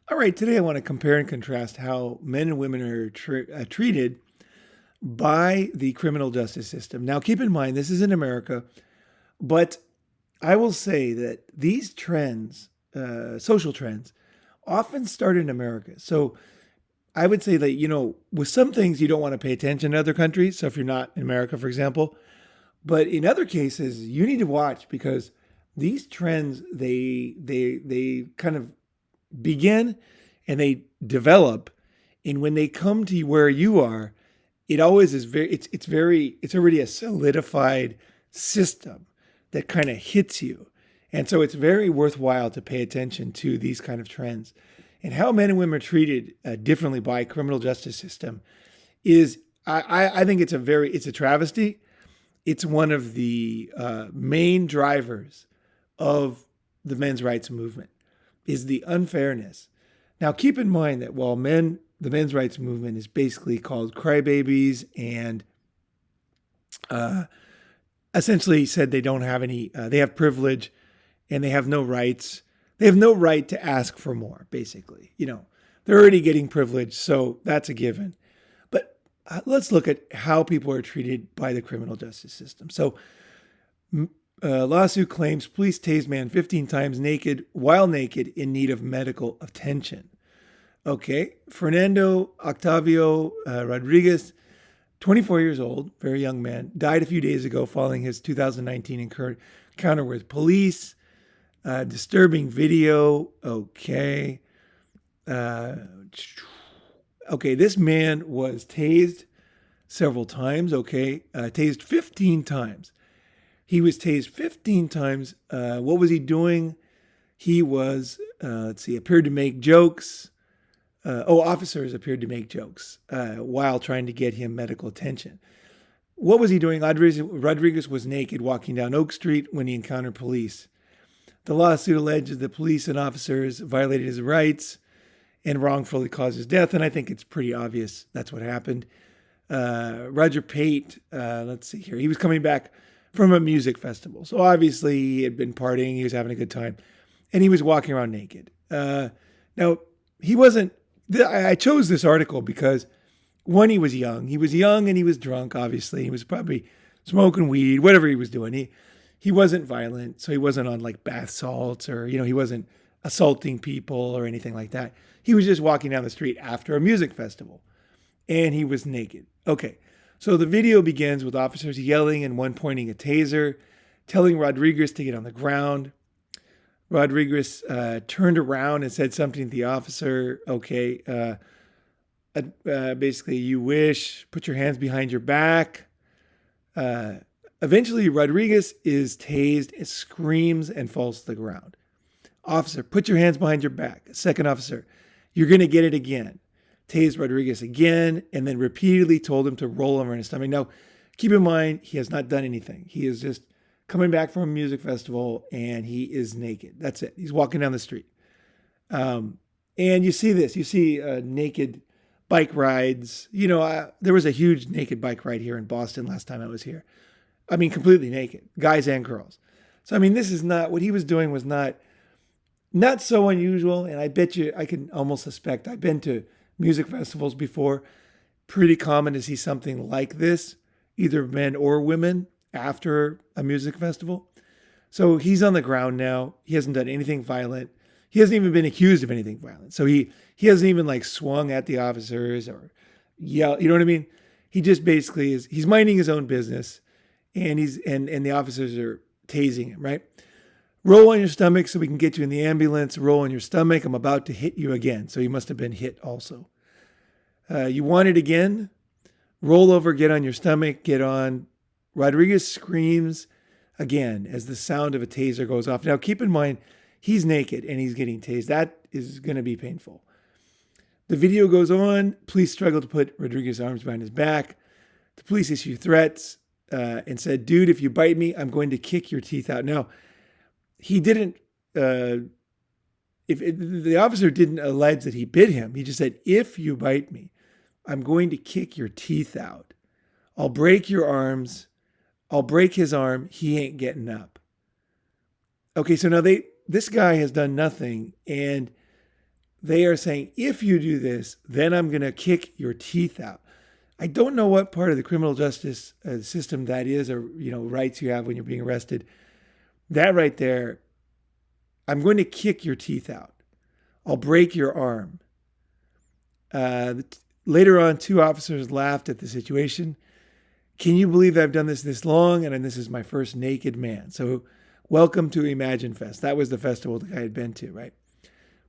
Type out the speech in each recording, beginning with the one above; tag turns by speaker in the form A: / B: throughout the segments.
A: All right, today I want to compare and contrast how men and women are treated by the criminal justice system. Now, keep in mind, this is in America, but I will say that these trends, social trends, often start in America. So I would say that, with some things you don't want to pay attention to other countries. So if you're not in America, for example, but in other cases, you need to watch because these trends, they kind of begin and they develop. And when they come to where you are, it always is it's already a solidified system that kind of hits you. And so it's very worthwhile to pay attention to these kind of trends. And how men and women are treated differently by criminal justice system is, I think it's a travesty. It's one of the main drivers of the men's rights movement is the unfairness. Now, keep in mind that while the men's rights movement is basically called crybabies and essentially said they don't have any, they have privilege and they have no rights. They have no right to ask for more, basically. They're already getting privilege, so that's a given. But let's look at how people are treated by the criminal justice system. So, lawsuit claims police tased man 15 times while naked in need of medical attention. Okay, Fernando Octavio Rodriguez, 24 years old, very young man, died a few days ago following his 2019 encounter with police. Disturbing video. Okay. Okay, this man was tased several times. Okay, tased 15 times. He was tased 15 times. What was he doing? He was, appeared to make jokes. Officers appeared to make jokes while trying to get him medical attention. What was he doing? Rodriguez was naked walking down Oak Street when he encountered police. The lawsuit alleges that police and officers violated his rights and wrongfully caused his death, and I think it's pretty obvious that's what happened. Roger Pate, let's see here. He was coming back from a music festival. So obviously he had been partying, he was having a good time, and he was walking around naked. Now, he wasn't, I chose this article because, one, he was young. He was young and he was drunk, obviously. He was probably smoking weed, whatever he was doing. He wasn't violent, so he wasn't on like bath salts or, he wasn't assaulting people or anything like that. He was just walking down the street after a music festival, and he was naked. Okay, so the video begins with officers yelling and one pointing a taser, telling Rodriguez to get on the ground. Rodriguez turned around and said something to the officer. Okay, basically, you wish, put your hands behind your back. Eventually, Rodriguez is tased, screams, and falls to the ground. Officer, put your hands behind your back. Second officer, you're going to get it again. Tased Rodriguez again, and then repeatedly told him to roll over in his stomach. Now, keep in mind, he has not done anything. He is just coming back from a music festival, and he is naked. That's it. He's walking down the street. And you see this. You see naked bike rides. There was a huge naked bike ride here in Boston last time I was here. I mean, completely naked, guys and girls. So, this is not, what he was doing was not so unusual. And I bet you, I can almost suspect, I've been to music festivals before. Pretty common to see something like this, either men or women, after a music festival. So he's on the ground now. He hasn't done anything violent. He hasn't even been accused of anything violent. So he hasn't even like swung at the officers or yelled. You know what I mean? He just basically he's minding his own business, and and the officers are tasing him, right? Roll on your stomach so we can get you in the ambulance. Roll on your stomach. I'm about to hit you again. So he must have been hit also. You want it again? Roll over, get on your stomach, get on. Rodriguez screams again as the sound of a taser goes off. Now, keep in mind, he's naked and he's getting tased. That is going to be painful. The video goes on. Police struggle to put Rodriguez's arms behind his back. The police issue threats and said, dude, if you bite me, I'm going to kick your teeth out. Now, he didn't, the officer didn't allege that he bit him. He just said, if you bite me, I'm going to kick your teeth out. I'll break your arms. I'll break his arm. He ain't getting up. Okay, so now this guy has done nothing, and They are saying, if you do this, then I'm going to kick your teeth out. I don't know what part of the criminal justice system that is, or rights you have when you're being arrested. That right there, I'm going to kick your teeth out. I'll break your arm. Later on, 2 officers laughed at the situation. Can you believe I've done this long? And this is my first naked man. So welcome to Imagine Fest. That was the festival the guy had been to, right?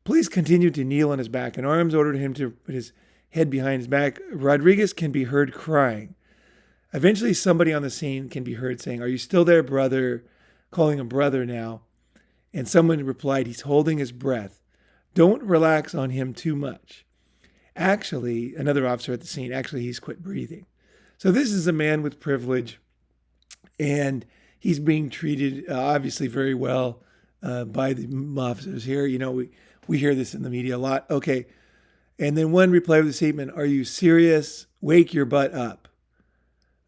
A: Police continued to kneel on his back, and arms ordered him to put his head behind his back. Rodriguez can be heard crying. Eventually, somebody on the scene can be heard saying, "Are you still there, brother?" Calling him brother now. And someone replied, "He's holding his breath. Don't relax on him too much." Actually, another officer at the scene, he's quit breathing. So this is a man with privilege, and he's being treated obviously very well by the officers here. We hear this in the media a lot. Okay. And then one replied with a statement, "Are you serious? Wake your butt up."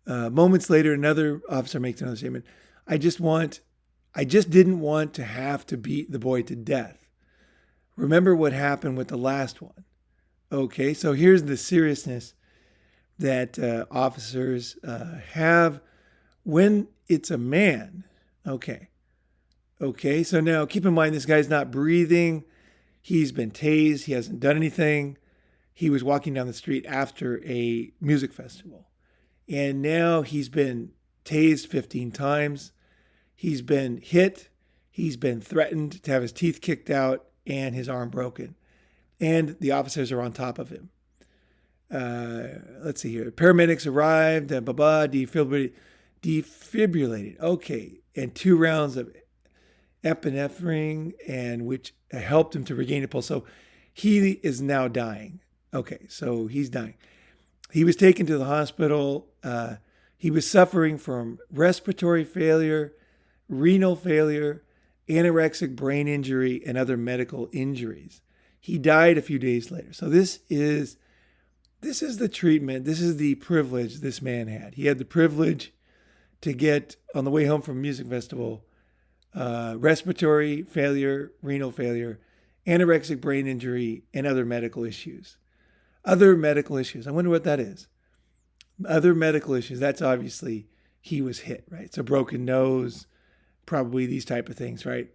A: Moments later, another officer makes another statement. I just didn't want to have to beat the boy to death. Remember what happened with the last one. Okay, so here's the seriousness that officers have when it's a man. Okay, so now keep in mind, this guy's not breathing. He's been tased. He hasn't done anything. He was walking down the street after a music festival. And now he's been tased 15 times. He's been hit. He's been threatened to have his teeth kicked out and his arm broken. And the officers are on top of him. Let's see here. Paramedics arrived. Defibrillated. Okay. And 2 rounds of epinephrine, and which helped him to regain a pulse. So he is now dying. Okay, so he's dying. He was taken to the hospital. He was suffering from respiratory failure, renal failure, anorexic brain injury, and other medical injuries. He died a few days later. So this is the treatment. This is the privilege this man had. He had the privilege to get, on the way home from a music festival, respiratory failure, renal failure, anorexic brain injury, and other medical issues. Other medical issues. I wonder what that is. Other medical issues. That's obviously he was hit, right? So broken nose, probably these type of things, right?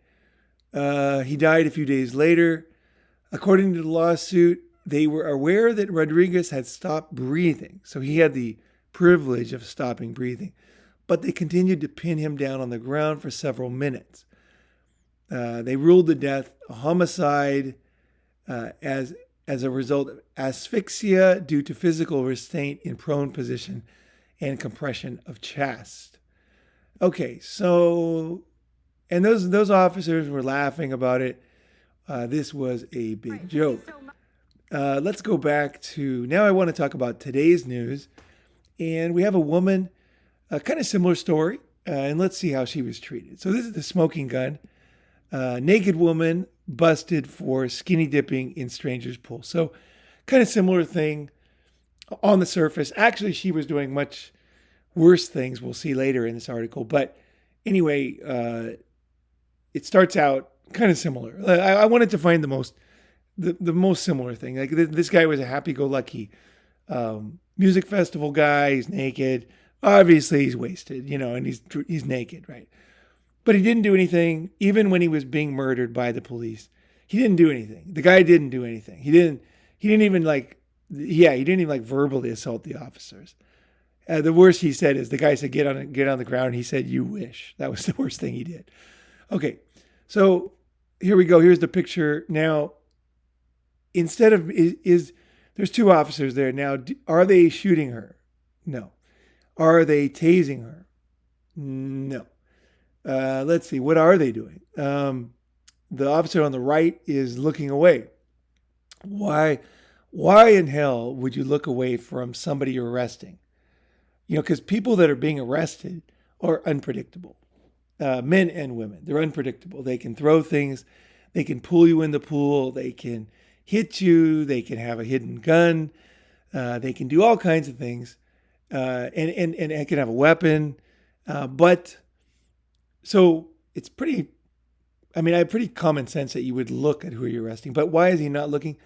A: He died a few days later. According to the lawsuit, they were aware that Rodriguez had stopped breathing. So he had the privilege of stopping breathing. But they continued to pin him down on the ground for several minutes. They ruled the death a homicide as a result of asphyxia due to physical restraint in prone position and compression of chest. Okay, so, and those officers were laughing about it. This was a big joke. Let's go back to, now I want to talk about today's news. And we have a woman, a kind of similar story, and let's see how she was treated. So this is the smoking gun. Naked woman busted for skinny dipping in stranger's pool. So kind of similar thing on the surface. Actually, she was doing much worse things. We'll see later in this article. But anyway, it starts out kind of similar. I wanted to find the most similar thing. Like this guy was a happy-go-lucky music festival guy. He's naked. Obviously, he's wasted, and he's naked, right? But he didn't do anything. Even when he was being murdered by the police, he didn't do anything. The guy didn't do anything. He didn't even verbally assault the officers. The worst he said is, the guy said, get on the ground. He said, "You wish." That was the worst thing he did. Okay, so here we go. Here's the picture. Now, instead of, there's 2 officers there. Now, are they shooting her? No. Are they tasing her? No. Let's see. What are they doing? The officer on the right is looking away. Why in hell would you look away from somebody you're arresting? Because people that are being arrested are unpredictable. Men and women, they're unpredictable. They can throw things. They can pull you in the pool. They can hit you. They can have a hidden gun. They can do all kinds of things. And it can have a weapon. But so it's pretty I mean, I have pretty common sense that you would look at who you're arresting, but why is he not looking?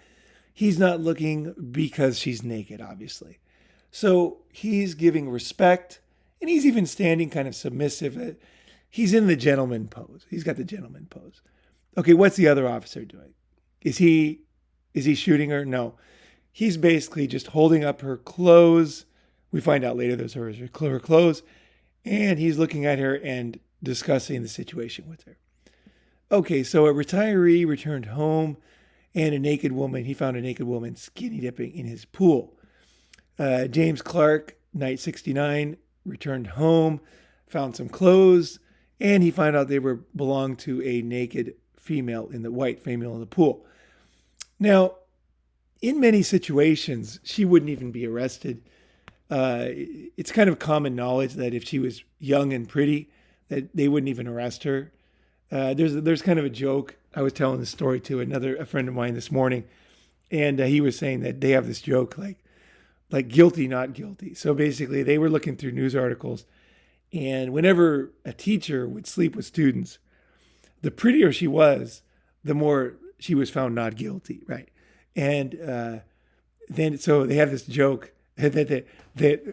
A: He's not looking because she's naked, obviously. So he's giving respect, and he's even standing kind of submissive. He's in the gentleman pose. He's got the gentleman pose. Okay, what's the other officer doing? Is he shooting her? No. He's basically just holding up her clothes. We find out later those are her clothes. And he's looking at her and discussing the situation with her. Okay, so a retiree returned home and he found a naked woman skinny dipping in his pool. James Clark, night 69, returned home, found some clothes, and he found out they belonged to a naked white female in the pool. Now, in many situations, she wouldn't even be arrested. It's kind of common knowledge that if she was young and pretty, that they wouldn't even arrest her. There's kind of a joke. I was telling this story to a friend of mine this morning, and he was saying that they have this joke like guilty, not guilty. So basically, they were looking through news articles, and whenever a teacher would sleep with students, the prettier she was, the more she was found not guilty, right? And then so they have this joke that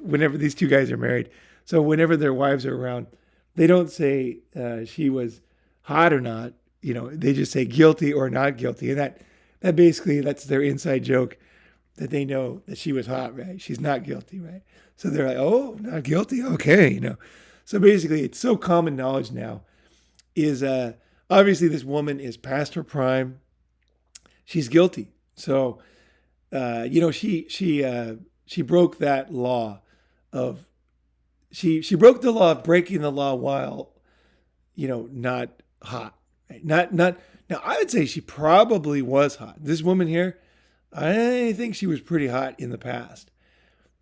A: whenever these two guys are married, so whenever their wives are around, they don't say she was hot or not. They just say guilty or not guilty, and that basically that's their inside joke that they know that she was hot, right? She's not guilty, right? So they're like, oh, not guilty, okay, So basically, it's so common knowledge now. Is obviously this woman is past her prime. She's guilty. So she broke that law of she broke the law of breaking the law while not hot. Right? Not now. I would say she probably was hot. This woman here, I think she was pretty hot in the past,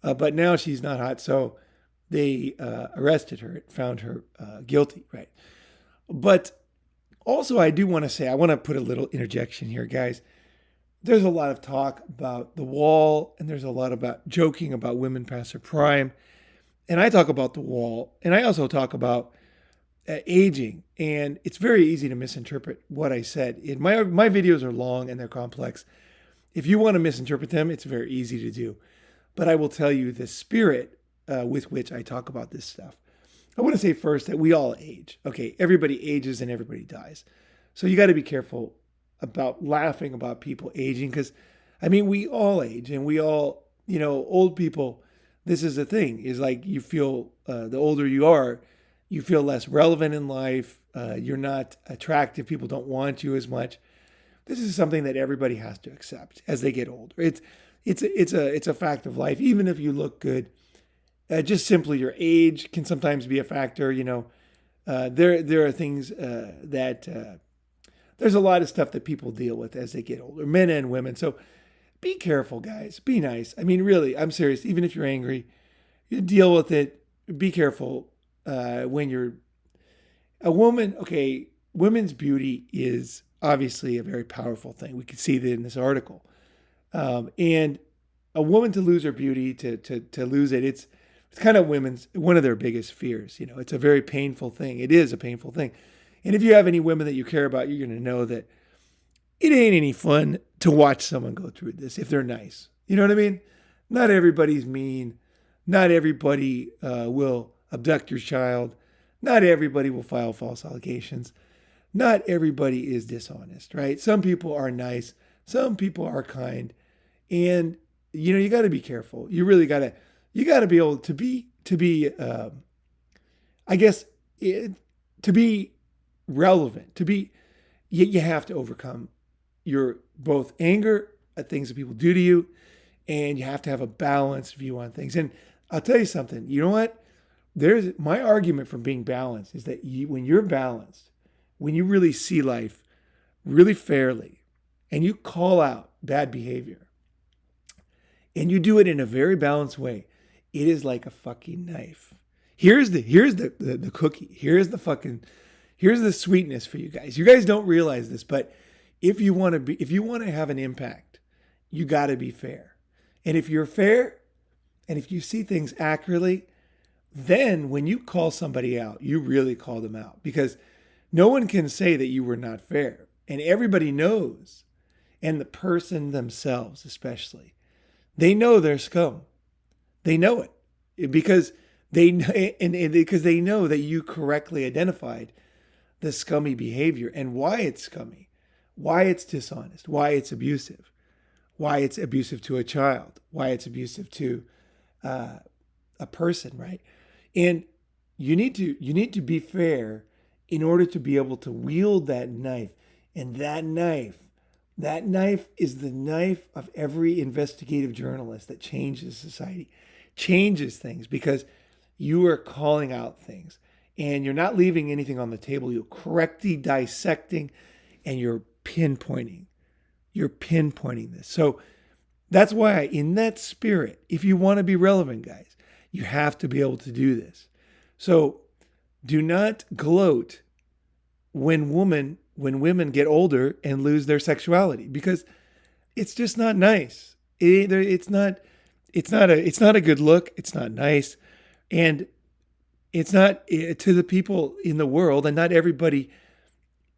A: but now she's not hot. So they arrested her, found her guilty, right? But also, I do want to say, I want to put a little interjection here, guys. There's a lot of talk about the wall, and there's a lot about joking about women past their prime. And I talk about the wall, and I also talk about aging. And it's very easy to misinterpret what I said. My videos are long and they're complex. If you want to misinterpret them, it's very easy to do. But I will tell you the spirit with which I talk about this stuff. I want to say first that we all age. Okay, everybody ages and everybody dies. So you got to be careful about laughing about people aging because, we all age and we all, old people, this is the thing, is like you feel the older you are, you feel less relevant in life. You're not attractive. People don't want you as much. This is something that everybody has to accept as they get older. It's a fact of life. Even if you look good, just simply your age can sometimes be a factor. There are things that there's a lot of stuff that people deal with as they get older, men and women. So be careful, guys. Be nice. Really, I'm serious. Even if you're angry, you deal with it. Be careful when you're a woman. Okay, women's beauty is obviously a very powerful thing. We can see that in this article. And a woman to lose her beauty, to lose it, it's kind of one of their biggest fears. It's a very painful thing. It is a painful thing. And if you have any women that you care about, you're going to know that it ain't any fun to watch someone go through this if they're nice. You know what I mean? Not everybody's mean. Not everybody will abduct your child. Not everybody will file false allegations. Not everybody is dishonest, right? Some people are nice. Some people are kind. And, you got to be careful. You really got to be able to be relevant, you have to overcome your both anger at things that people do to you, and you have to have a balanced view on things. And I'll tell you something, you know what? There's my argument for being balanced is that when you're balanced, when you really see life really fairly, and you call out bad behavior, and you do it in a very balanced way, it is like a fucking knife. Here's the cookie. Here's the sweetness for you guys. You guys don't realize this, but if you want to have an impact, you got to be fair. And if you're fair, and if you see things accurately, then when you call somebody out, you really call them out. Because No one can say that you were not fair. And everybody knows, and the person themselves especially, they know they're scum. They know it because because they know that you correctly identified the scummy behavior and why it's scummy, why it's dishonest, why it's abusive to a child, why it's abusive to a person, right? And you need to be fair in order to be able to wield that knife. And that knife is the knife of every investigative journalist that changes society, changes things, because you are calling out things and you're not leaving anything on the table. You're correctly dissecting and you're pinpointing. You're pinpointing this. So that's why, in that spirit, if you want to be relevant, guys, you have to be able to do this. So do not gloat when women get older and lose their sexuality, because it's just not nice. It's not a good look. It's not nice, and it's not to the people in the world. And not everybody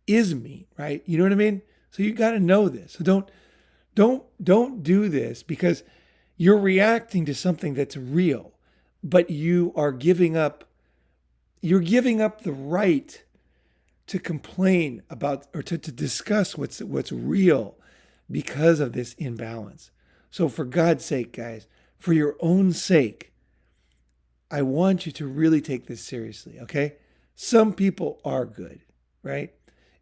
A: is mean, right? You know what I mean? So you got to know this. So don't do this because you're reacting to something that's real, but you're giving up the right to complain about or to discuss what's real because of this imbalance. So for God's sake, guys, for your own sake, I want you to really take this seriously, okay? Some people are good, right?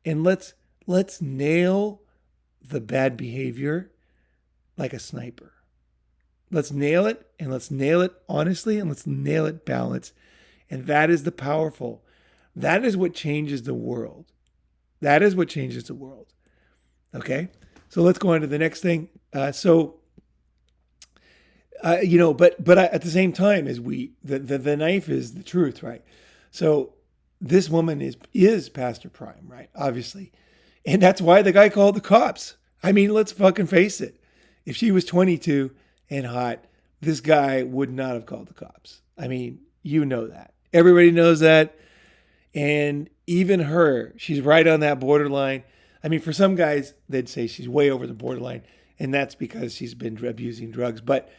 A: And let's nail the bad behavior like a sniper. Let's nail it, and let's nail it honestly, and let's nail it balanced. And that is the powerful. That is what changes the world. That is what changes the world. Okay? So let's go on to the next thing. But at the same time, as the knife is the truth, right? So this woman is Pastor Prime, right? Obviously. And that's why the guy called the cops. I mean, let's fucking face it. If she was 22 and hot, this guy would not have called the cops. I mean, you know that. Everybody knows that. And even her, she's right on that borderline. I mean, for some guys, they'd say she's way over the borderline. And that's because she's been abusing drugs. But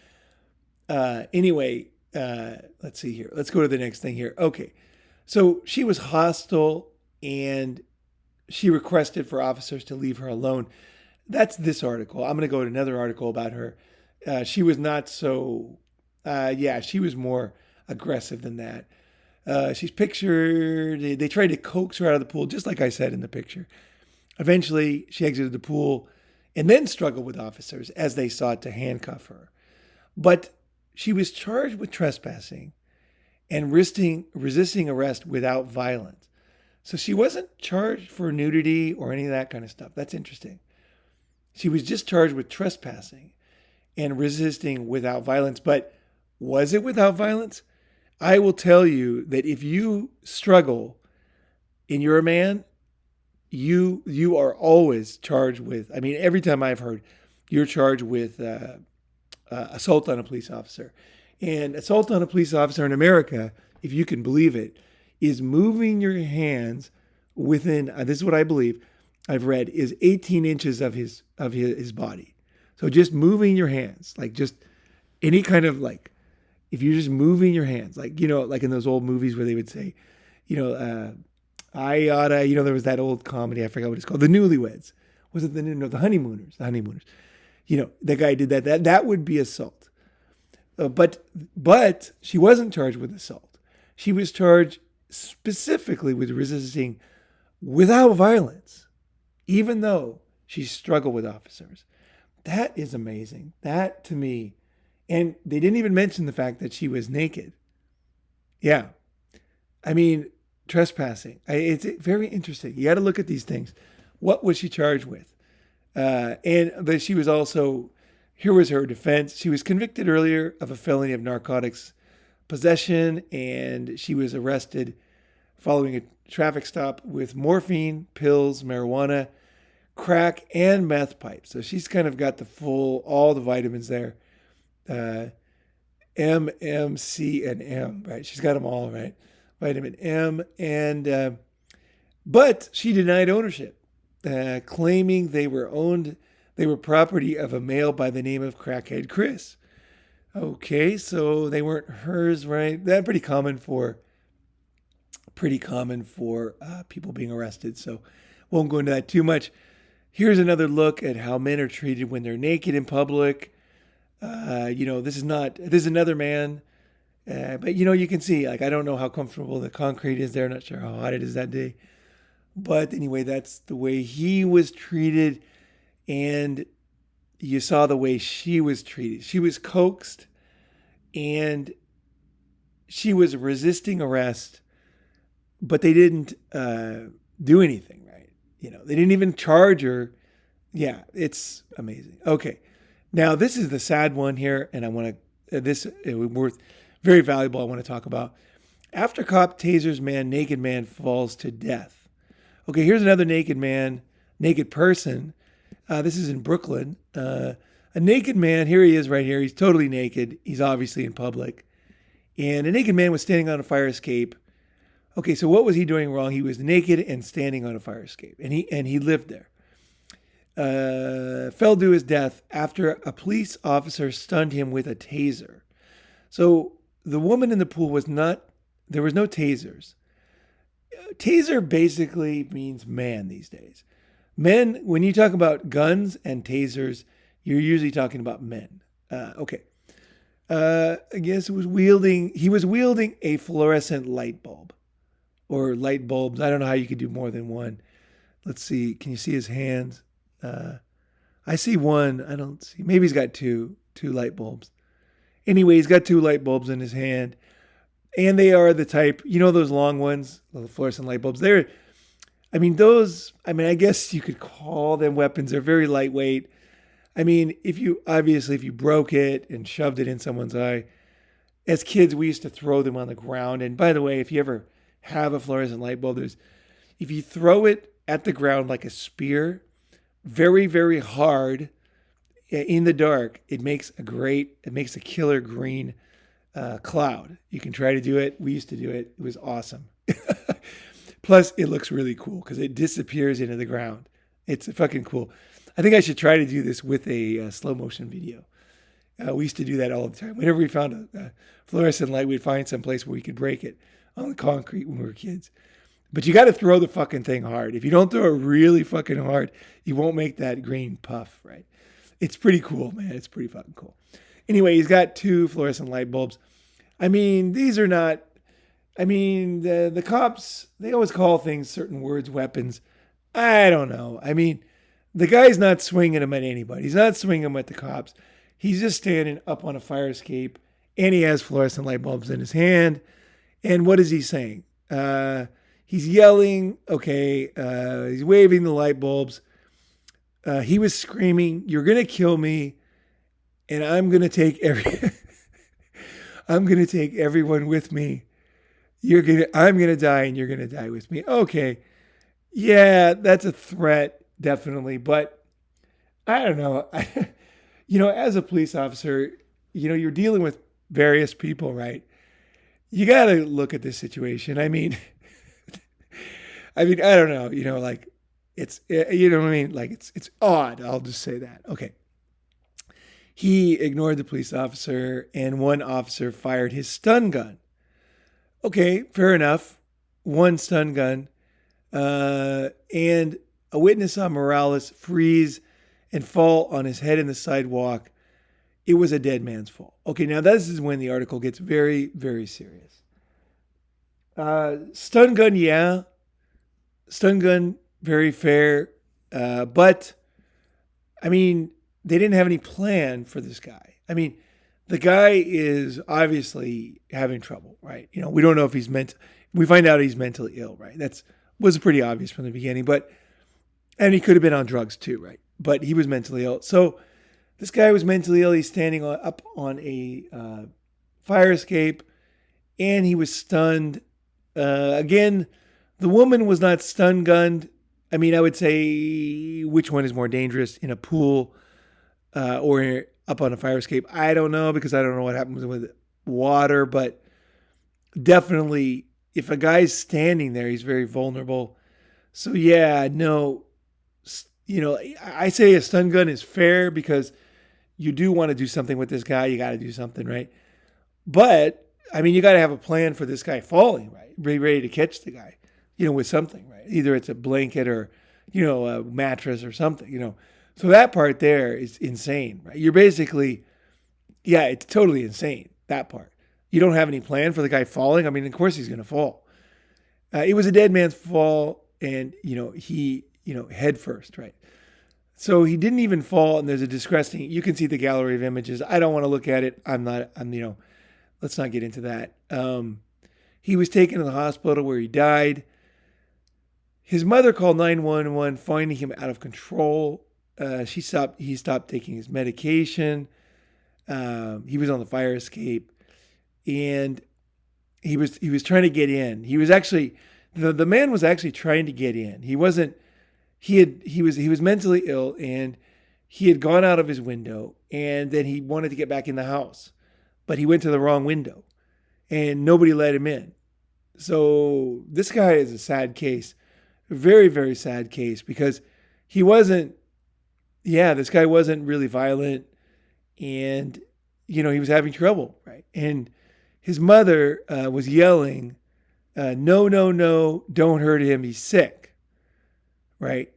A: anyway, let's see here. Let's go to the next thing here. Okay. So she was hostile and she requested for officers to leave her alone. That's this article. I'm going to go to another article about her. She was not so, she was more aggressive than that. She's pictured, they tried to coax her out of the pool, just like I said in the picture. Eventually, she exited the pool and then struggled with officers as they sought to handcuff her. But she was charged with trespassing and resisting arrest without violence. So she wasn't charged for nudity or any of that kind of stuff. That's interesting. She was just charged with trespassing and resisting without violence. But was it without violence? I will tell you that if you struggle and you're a man, you are always charged with, I mean, every time I've heard, you're charged with assault on a police officer. And assault on a police officer in America, if you can believe it, is moving your hands within, this is what I believe, I've read, is 18 inches of his body. So just moving your hands, like just any kind of like, if you're just moving your hands, like, like in those old movies where they would say, I oughta, there was that old comedy, I forgot what it's called, The Newlyweds. Was it the Honeymooners? The Honeymooners. The guy did that. That would be assault. But she wasn't charged with assault. She was charged specifically with resisting without violence, even though she struggled with officers. That is amazing. That to me, and they didn't even mention the fact that she was naked. Yeah. I mean, trespassing. It's very interesting. You got to look at these things. What was she charged with? But she was also, here was her defense. She was convicted earlier of a felony of narcotics possession, and she was arrested following a traffic stop with morphine, pills, marijuana, crack, and meth pipes. So she's kind of got all the vitamins there. M, M, C, and M, right? She's got them all, right? Vitamin M. And But she denied ownership, claiming they were property of a male by the name of Crackhead Chris. Okay, so they weren't hers, right? That's pretty common for people being arrested. So won't go into that too much. Here's another look at how men are treated when they're naked in public. This is another man, but you can see, like, I don't know how comfortable the concrete is there. Not sure how hot it is that day, but anyway, that's the way he was treated, and you saw the way she was treated. She was coaxed, and she was resisting arrest, but they didn't do anything, right? They didn't even charge her. Yeah, it's amazing. Okay, now this is the sad one here, and I want to. This it was worth very valuable. I want to talk about. After cop tasers man, naked man falls to death. Okay, here's another naked person. This is in Brooklyn. A naked man. Here he is, right here. He's totally naked. He's obviously in public, and a naked man was standing on a fire escape. Okay, so what was he doing wrong? He was naked and standing on a fire escape, and he lived there. Fell to his death after a police officer stunned him with a taser. So the woman in the pool there was no tasers. Taser basically means man these days. Men, when you talk about guns and tasers, you're usually talking about men. Okay. I guess he was wielding a fluorescent light bulb. Or light bulbs. I don't know how you could do more than one. Let's see. Can you see his hands? I see one. I don't see. Maybe he's got two light bulbs. Anyway, he's got two light bulbs in his hand. And they are the type, those long ones, the fluorescent light bulbs. I guess you could call them weapons. They're very lightweight. If you broke it and shoved it in someone's eye, as kids, we used to throw them on the ground. And by the way, if you ever have a fluorescent light bulb, if you throw it at the ground like a spear, very, very hard in the dark, it makes a killer green cloud. You can try to do it. We used to do it. It was awesome. Plus, it looks really cool because it disappears into the ground. It's fucking cool. I think I should try to do this with a slow motion video. We used to do that all the time. Whenever we found a fluorescent light, we'd find some place where we could break it on the concrete when we were kids. But you got to throw the fucking thing hard. If you don't throw it really fucking hard, you won't make that green puff, right? It's pretty cool, man. It's pretty fucking cool. Anyway, he's got two fluorescent light bulbs. These are not, the cops, they always call things certain words weapons. I don't know. The guy's not swinging them at anybody. He's not swinging them at the cops. He's just standing up on a fire escape, and he has fluorescent light bulbs in his hand. And what is he saying? He's yelling. Okay. He's waving the light bulbs. He was screaming, "You're going to kill me. And I'm going to take I'm going to take everyone with me. I'm going to die and you're going to die with me." Okay. Yeah, that's a threat. Definitely. But I don't know. As a police officer, you're dealing with various people, right? You got to look at this situation. I don't know, it's, it's odd. I'll just say that. Okay. He ignored the police officer and one officer fired his stun gun. Okay, fair enough. One stun gun. And a witness saw Morales freeze and fall on his head in the sidewalk. It was a dead man's fall. Okay, now this is when the article gets very, very serious. Stun gun, yeah. Stun gun, very fair. But, they didn't have any plan for this guy. The guy is obviously having trouble, right? We don't know if we find out he's mentally ill, right? Was pretty obvious from the beginning, and he could have been on drugs too, right? But he was mentally ill. So this guy was mentally ill. He's standing up on a fire escape, and he was stunned. Again, the woman was not stun gunned. I would say which one is more dangerous, in a pool or up on a fire escape? I don't know, because I don't know what happens with water, but definitely if a guy's standing there, he's very vulnerable. So yeah, no, I say a stun gun is fair because you do want to do something with this guy. You got to do something, right? But I mean, you got to have a plan for this guy falling, right? Be ready to catch the guy, with something, right? Either it's a blanket or, a mattress or something, So that part there is insane, right? You're basically, yeah, it's totally insane, that part. You don't have any plan for the guy falling. I mean, of course he's going to fall. It was a dead man's fall, and, he, head first, right? So he didn't even fall, and there's a disgusting, you can see the gallery of images. I don't want to look at it. Let's not get into that. He was taken to the hospital where he died. His mother called 911, finding him out of control. He stopped taking his medication. He was on the fire escape, and he was trying to get in. He was actually the man was actually trying to get in. He wasn't. He was mentally ill, and he had gone out of his window, and then he wanted to get back in the house, but he went to the wrong window, and nobody let him in. So this guy is a sad case, a very, very sad case, because he wasn't. Yeah, this guy wasn't really violent, and he was having trouble, right? And his mother was yelling, "No, no, no! Don't hurt him. He's sick." Right?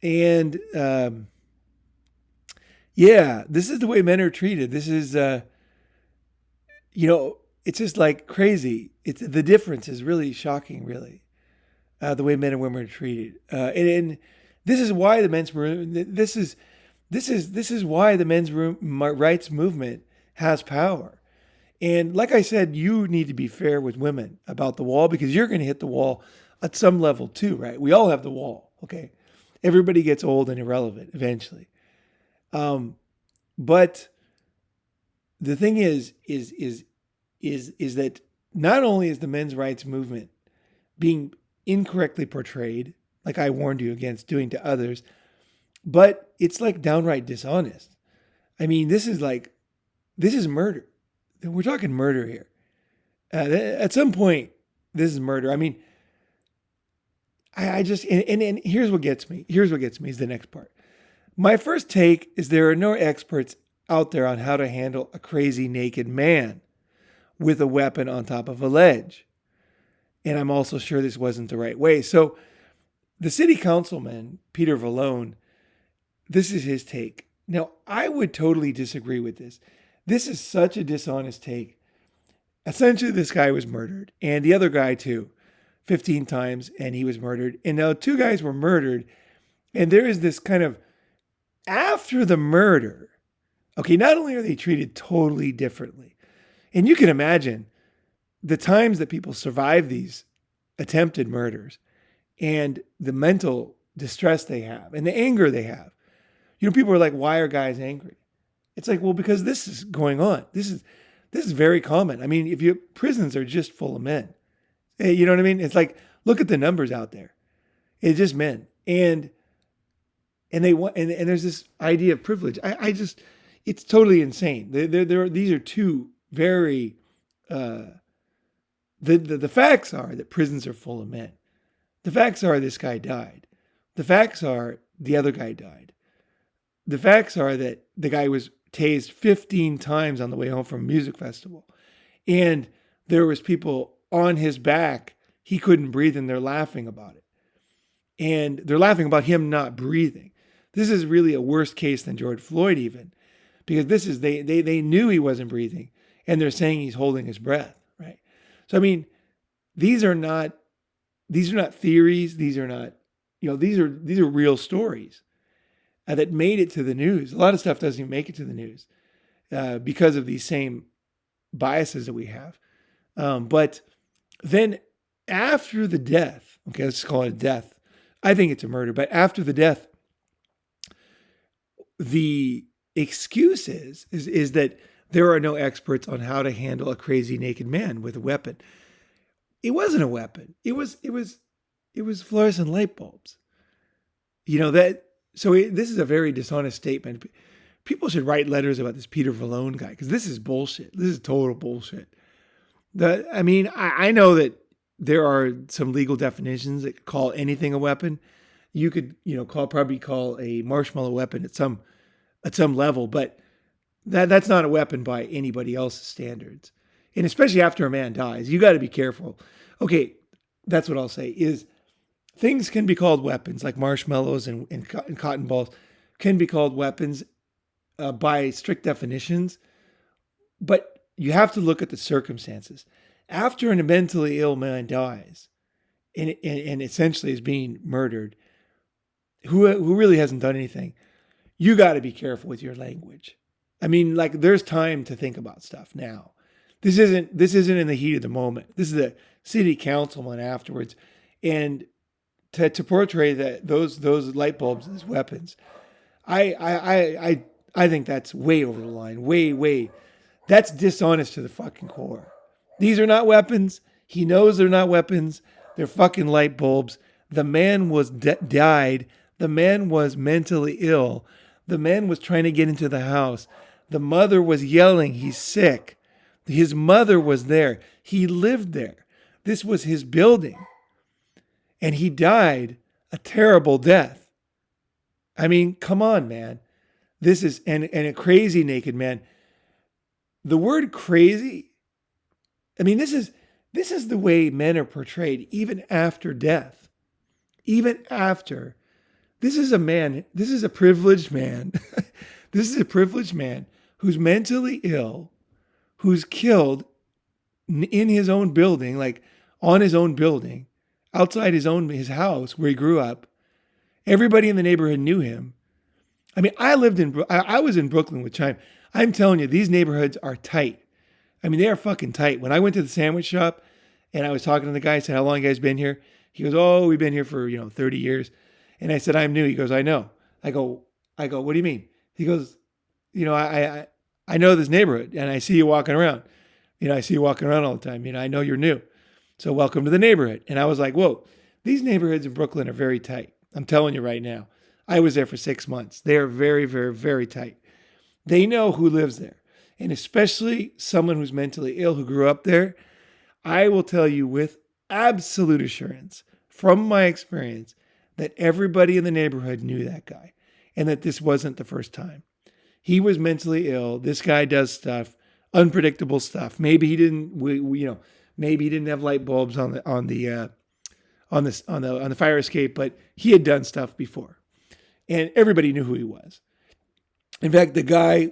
A: And yeah, this is the way men are treated. This is, it's just like crazy. The difference is really shocking, really, the way men and women are treated. And this is why the men's room. This is why the men's rights movement has power. And like I said, you need to be fair with women about the wall, because you're going to hit the wall at some level too, right? We all have the wall. Okay. Everybody gets old and irrelevant eventually. But the thing is that not only is the men's rights movement being incorrectly portrayed, like I warned you against doing to others, but it's like downright dishonest. I mean, this is murder. We're talking murder here. At some point, this is murder. I mean, I just, and here's what gets me. Here's what gets me is the next part. My first take is there are no experts out there on how to handle a crazy naked man with a weapon on top of a ledge. And I'm also sure this wasn't the right way. So the city councilman, Peter Vallone, this is his take. Now, I would totally disagree with this. This is such a dishonest take. Essentially, this guy was murdered, and the other guy too, 15 times, and he was murdered. And now 2 guys were murdered, and there is this kind of, after the murder, okay, not only are they treated totally differently, and you can imagine the times that people survive these attempted murders and the mental distress they have and the anger they have. People are like, why are guys angry? It's like, well, because this is going on. This is very common. I mean, prisons are just full of men. You know what I mean? It's like, look at the numbers out there. It's just men. And they want, and there's this idea of privilege. It's totally insane. These are two very, the facts are that prisons are full of men. The facts are this guy died. The facts are the other guy died. The facts are that the guy was tased 15 times on the way home from a music festival. And there was people on his back. He couldn't breathe, and they're laughing about it. And they're laughing about him not breathing. This is really a worse case than George Floyd even, because this is, they knew he wasn't breathing, and they're saying he's holding his breath, right? So, I mean, these are not theories. These are not, these are real stories that made it to the news. A lot of stuff doesn't even make it to the news because of these same biases that we have. But then after the death, okay, let's call it a death. I think it's a murder, but after the death, the excuse is that there are no experts on how to handle a crazy naked man with a weapon. It wasn't a weapon. It was fluorescent light bulbs. This is a very dishonest statement. People should write letters about this Peter Vallone guy, because this is bullshit. This is total bullshit. I know that there are some legal definitions that could call anything a weapon. You could, probably call a marshmallow weapon at some level, but that's not a weapon by anybody else's standards. And especially after a man dies, you got to be careful. Okay, that's what I'll say is things can be called weapons, like marshmallows and cotton balls can be called weapons by strict definitions, but you have to look at the circumstances. After a mentally ill man dies and essentially is being murdered, who really hasn't done anything, you got to be careful with your language. I mean, like, there's time to think about stuff now. This isn't in the heat of the moment. This is the city councilman afterwards, and to portray those light bulbs as weapons, I think that's way over the line. Way. That's dishonest to the fucking core. These are not weapons. He knows they're not weapons. They're fucking light bulbs. The man was died. The man was mentally ill. The man was trying to get into the house. The mother was yelling, he's sick. His mother was there. He lived there. This was his building. And he died a terrible death. I mean, come on, man. This is, and a crazy naked man. The word crazy, I mean, this is the way men are portrayed, even after death. Even after. This is a privileged man. This is a privileged man who's mentally ill, who's killed in his own building, like on his own building, outside his house where he grew up. Everybody in the neighborhood knew him. I mean, I was in Brooklyn with Chime. I'm telling you, these neighborhoods are tight. I mean, they are fucking tight. When I went to the sandwich shop and I was talking to the guy, I said, how long you guys been here? He goes, oh, we've been here for, 30 years. And I said, I'm new. He goes, I know. I go, what do you mean? He goes, I know this neighborhood and I see you walking around. I see you walking around all the time. I know you're new. So welcome to the neighborhood. And I was like, whoa, these neighborhoods in Brooklyn are very tight. I'm telling you right now. I was there for 6 months. They are very, very, very tight. They know who lives there. And especially someone who's mentally ill who grew up there. I will tell you with absolute assurance from my experience that everybody in the neighborhood knew that guy and that this wasn't the first time. He was mentally ill. This guy does stuff, unpredictable stuff. Maybe he didn't, maybe he didn't have light bulbs on the fire escape, but he had done stuff before, and everybody knew who he was. In fact, the guy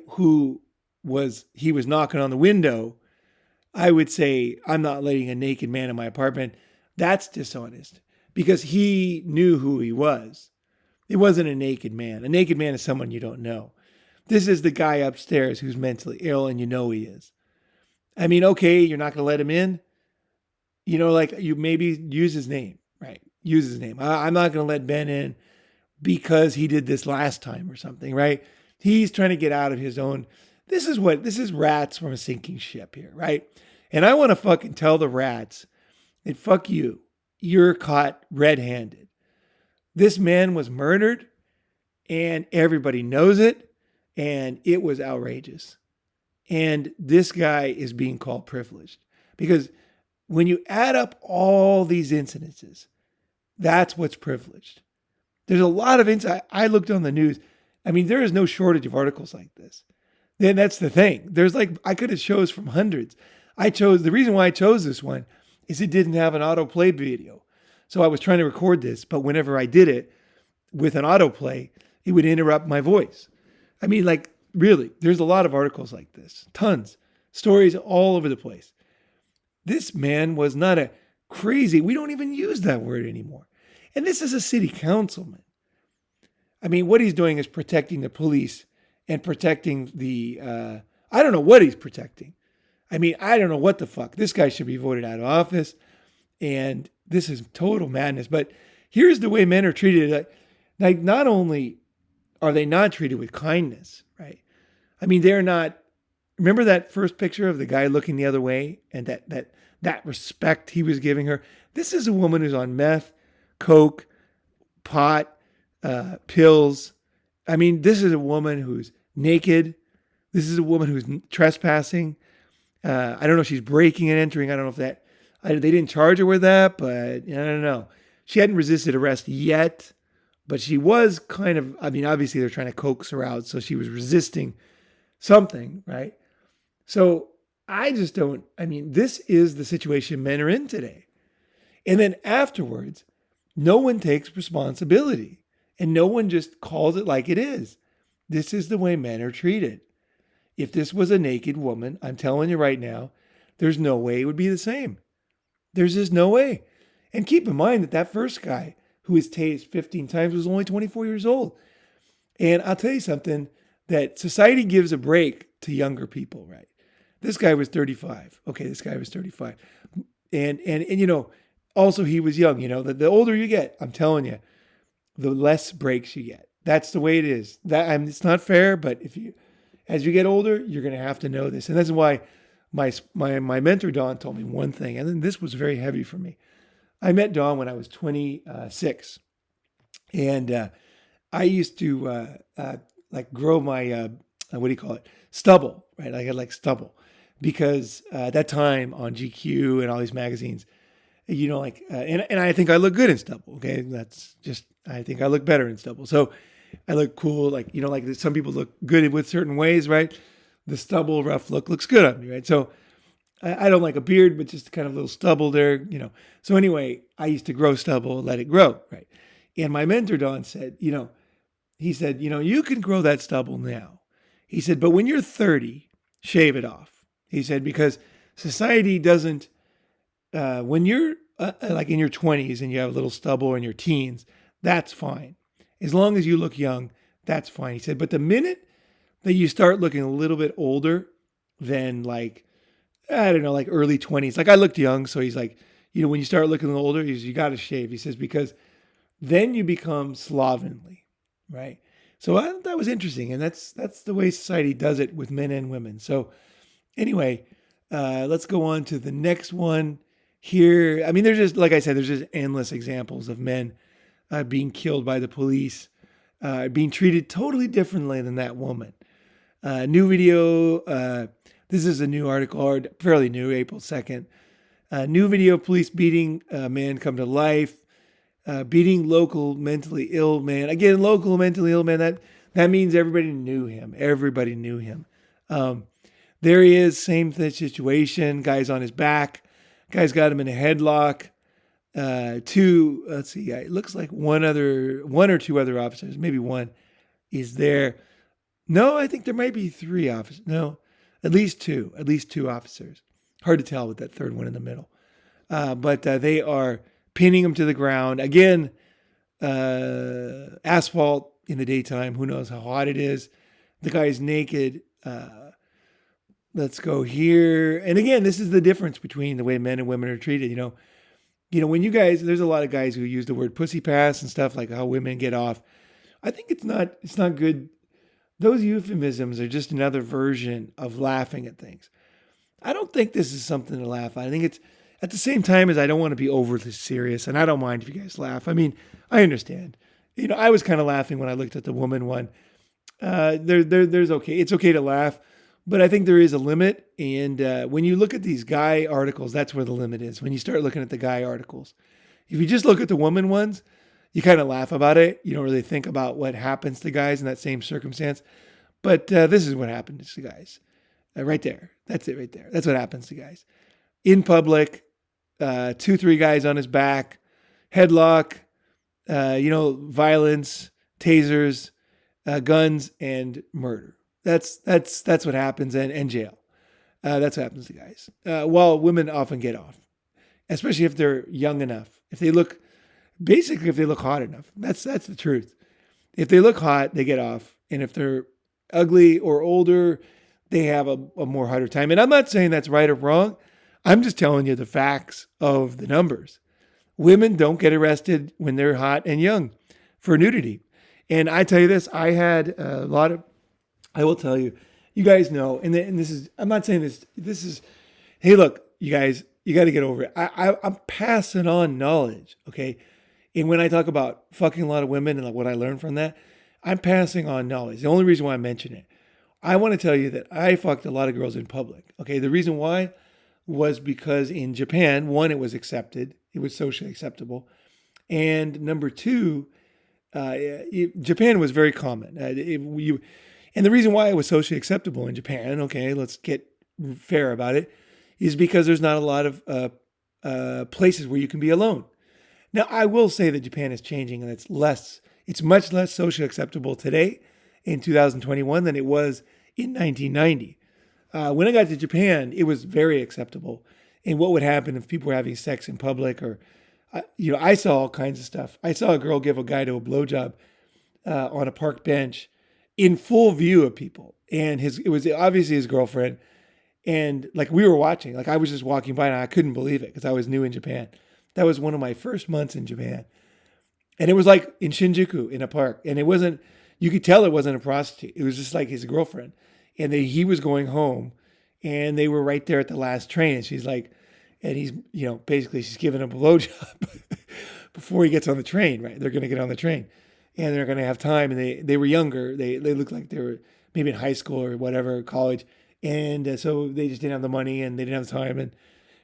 A: he was knocking on the window, I would say, I'm not letting a naked man in my apartment. That's dishonest because he knew who he was. It wasn't a naked man. A naked man is someone you don't know. This is the guy upstairs who's mentally ill and you know he is. I mean, okay, you're not going to let him in. You maybe use his name, right? Use his name. I'm not going to let Ben in because he did this last time or something, right? He's trying to get out of his own. This is rats from a sinking ship here, right? And I want to fucking tell the rats that fuck you. You're caught red-handed. This man was murdered and everybody knows it. And it was outrageous. And this guy is being called privileged because when you add up all these incidences, that's what's privileged. There's a lot of insight. I looked on the news. I mean, there is no shortage of articles like this. Then that's the thing. I could have chose from hundreds. The reason why I chose this one is it didn't have an autoplay video. So I was trying to record this, but whenever I did it with an autoplay, it would interrupt my voice. I mean, like, really, there's a lot of articles like this. Tons. Stories all over the place. This man was not a crazy, we don't even use that word anymore. And this is a city councilman. I mean, what he's doing is protecting the police and protecting I don't know what he's protecting. I mean, I don't know what the fuck. This guy should be voted out of office. And this is total madness. But here's the way men are treated. Like not only are they not treated with kindness, right? I mean, they're not. Remember that first picture of the guy looking the other way and that respect he was giving her? This is a woman who's on meth, coke, pot, pills. I mean, this is a woman who's naked. This is a woman who's trespassing. I don't know if she's breaking and entering. I don't know if that. They didn't charge her with that, but I don't know. She hadn't resisted arrest yet, but she was kind of, I mean, obviously they're trying to coax her out. So she was resisting something, right? So I just don't, I mean, this is the situation men are in today. And then afterwards, no one takes responsibility and no one just calls it like it is. This is the way men are treated. If this was a naked woman, I'm telling you right now, there's no way it would be the same. There's just no way. And keep in mind that that first guy who was tased 15 times was only 24 years old. And I'll tell you something, that society gives a break to younger people, right? This guy was 35. Okay, this guy was 35. And you know, also he was young. You know, the older you get, I'm telling you, the less breaks you get. That's the way it is. It's not fair, but as you get older, you're going to have to know this. And that's why my mentor, Don, told me one thing, and then this was very heavy for me. I met Don when I was 26, and I used to like grow my, what do you call it? Stubble, right? I had like stubble because at that time on GQ and all these magazines, you know, like, and I think I look good in stubble. Okay. That's just, I think I look better in stubble. So I look cool. Like, you know, like some people look good with certain ways, right? The stubble rough look looks good on me, right? So I don't like a beard, but just kind of a little stubble there, you know. So anyway, I used to grow stubble, let it grow, right? And my mentor, Don, said, you know, he said, you know, you can grow that stubble now. He said, but when you're 30, shave it off. He said, because society doesn't, when you're like in your 20s and you have a little stubble in your teens, that's fine. As long as you look young, that's fine. He said, but the minute that you start looking a little bit older than like, I don't know, like early 20s, like I looked young. So he's like, you know, when you start looking older, you got to shave. He says, because then you become slovenly, right? So I thought that was interesting. And that's the way society does it with men and women. So anyway, let's go on to the next one here. I mean, there's just, like I said, there's just endless examples of men being killed by the police, being treated totally differently than that woman. New video. This is a new article, or fairly new, April 2nd. New video, police beating a man come to life. Beating local mentally ill man. Again, local mentally ill man, that means everybody knew him. Everybody knew him. There he is, same situation. Guy's on his back. Guy's got him in a headlock. Let's see, it looks like one or two other officers, maybe one, is there. No, I think there might be three officers. No, at least two officers. Hard to tell with that third one in the middle. But they are pinning him to the ground. Again, asphalt in the daytime. Who knows how hot it is. The guy's naked. Let's go here. And again, this is the difference between the way men and women are treated. You know, when you guys, there's a lot of guys who use the word pussy pass and stuff, like how women get off. I think it's not good. Those euphemisms are just another version of laughing at things. I don't think this is something to laugh at. I think it's, at the same time as I don't want to be overly serious, and I don't mind if you guys laugh. I mean, I understand. You know, I was kind of laughing when I looked at the woman one. There's okay. It's okay to laugh, but I think there is a limit. And when you look at these guy articles, that's where the limit is. When you start looking at the guy articles, if you just look at the woman ones, you kind of laugh about it. You don't really think about what happens to guys in that same circumstance. But this is what happened to guys right there. That's it right there. That's what happens to guys in public. 2-3 guys on his back, headlock, violence, tasers, guns, and murder. That's what happens, and jail. That's what happens to guys. While women often get off, especially if they're young enough. If they look hot enough. That's the truth. If they look hot, they get off. And if they're ugly or older, they have a more harder time. And I'm not saying that's right or wrong. I'm just telling you the facts of the numbers. Women don't get arrested when they're hot and young for nudity. And I tell you this, I had a lot of, I will tell you, you guys know, and this is, I'm not saying this is, hey, look, you guys, you got to get over it. I'm passing on knowledge, okay? And when I talk about fucking a lot of women and what I learned from that, I'm passing on knowledge. The only reason why I mention it, I want to tell you that I fucked a lot of girls in public, okay? The reason why, was because in Japan, one, it was accepted, it was socially acceptable, and number two, Japan was very common. And the reason why it was socially acceptable in Japan, okay, let's get fair about it, is because there's not a lot of places where you can be alone. Now, I will say that Japan is changing, and it's much less socially acceptable today in 2021 than it was in 1990. When I got to Japan, it was very acceptable. And what would happen if people were having sex in public, or, I saw all kinds of stuff. I saw a girl give a guy to a blowjob on a park bench in full view of people, and it was obviously his girlfriend. And like we were watching, like I was just walking by and I couldn't believe it because I was new in Japan. That was one of my first months in Japan. And it was like in Shinjuku in a park. And you could tell it wasn't a prostitute. It was just like his girlfriend. And he was going home and they were right there at the last train. And she's like, and he's, basically she's giving him a blowjob before he gets on the train, right? They're going to get on the train and they're going to have time. And they were younger. They looked like they were maybe in high school or whatever, college. And so they just didn't have the money and they didn't have the time. And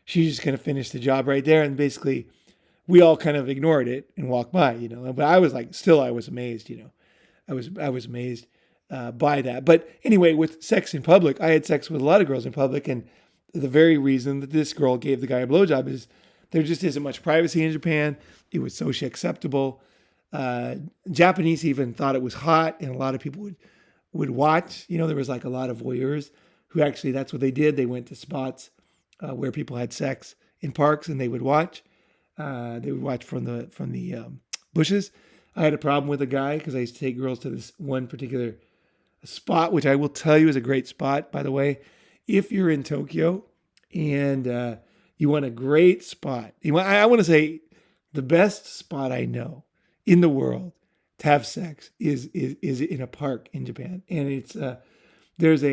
A: she's just going to finish the job right there. And basically, we all kind of ignored it and walked by, But I was like, still, I was amazed, I was amazed by that. But anyway, with sex in public, I had sex with a lot of girls in public. And the very reason that this girl gave the guy a blowjob is there just isn't much privacy in Japan. It was socially acceptable. Japanese even thought it was hot. And a lot of people would watch. There was like a lot of voyeurs who actually, that's what they did. They went to spots where people had sex in parks and they would watch. They would watch from the bushes. I had a problem with a guy because I used to take girls to this one particular spot, which I will tell you is a great spot, by the way. If you're in Tokyo and you want a great spot, I want to say the best spot I know in the world to have sex is in a park in Japan. And it's there's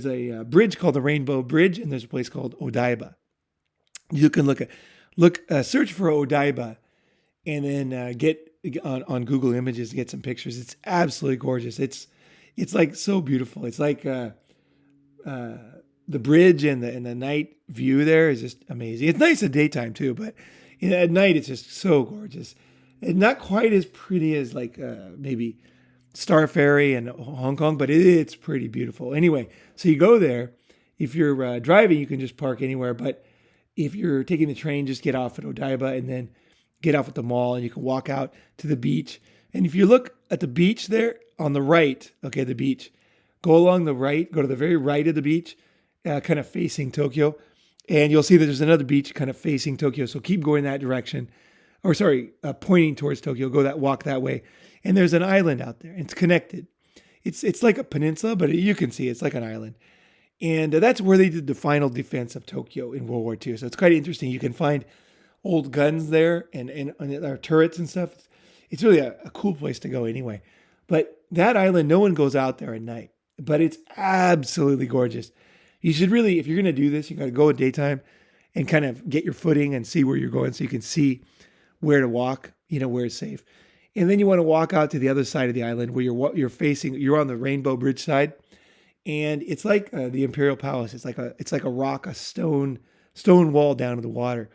A: a bridge called the Rainbow Bridge, and there's a place called Odaiba. You can search for Odaiba, and then get on Google Images, get some pictures. It's absolutely gorgeous. It's like so beautiful. It's like the bridge and the night view there is just amazing. It's nice at daytime too, but at night it's just so gorgeous. And not quite as pretty as like maybe Star Ferry in Hong Kong, but it's pretty beautiful. Anyway, so you go there. If you're driving, you can just park anywhere. But if you're taking the train, just get off at Odaiba and then get off at the mall, and you can walk out to the beach. And if you look at the beach there on the right, okay, the beach, go along the right, go to the very right of the beach, kind of facing Tokyo, and you'll see that there's another beach kind of facing Tokyo. So keep going that direction, pointing towards Tokyo. Walk that way. And there's an island out there. It's connected. It's like a peninsula, but you can see it's like an island. And that's where they did the final defense of Tokyo in World War II. So it's quite interesting. You can find old guns there and our turrets and stuff. It's really a cool place to go anyway. But that island, no one goes out there at night. But it's absolutely gorgeous. You should really, if you're going to do this, you got to go at daytime and kind of get your footing and see where you're going so you can see where to walk, where it's safe. And then you want to walk out to the other side of the island where you're on the Rainbow Bridge side. And it's like the Imperial Palace. It's like a rock, a stone wall down to the water.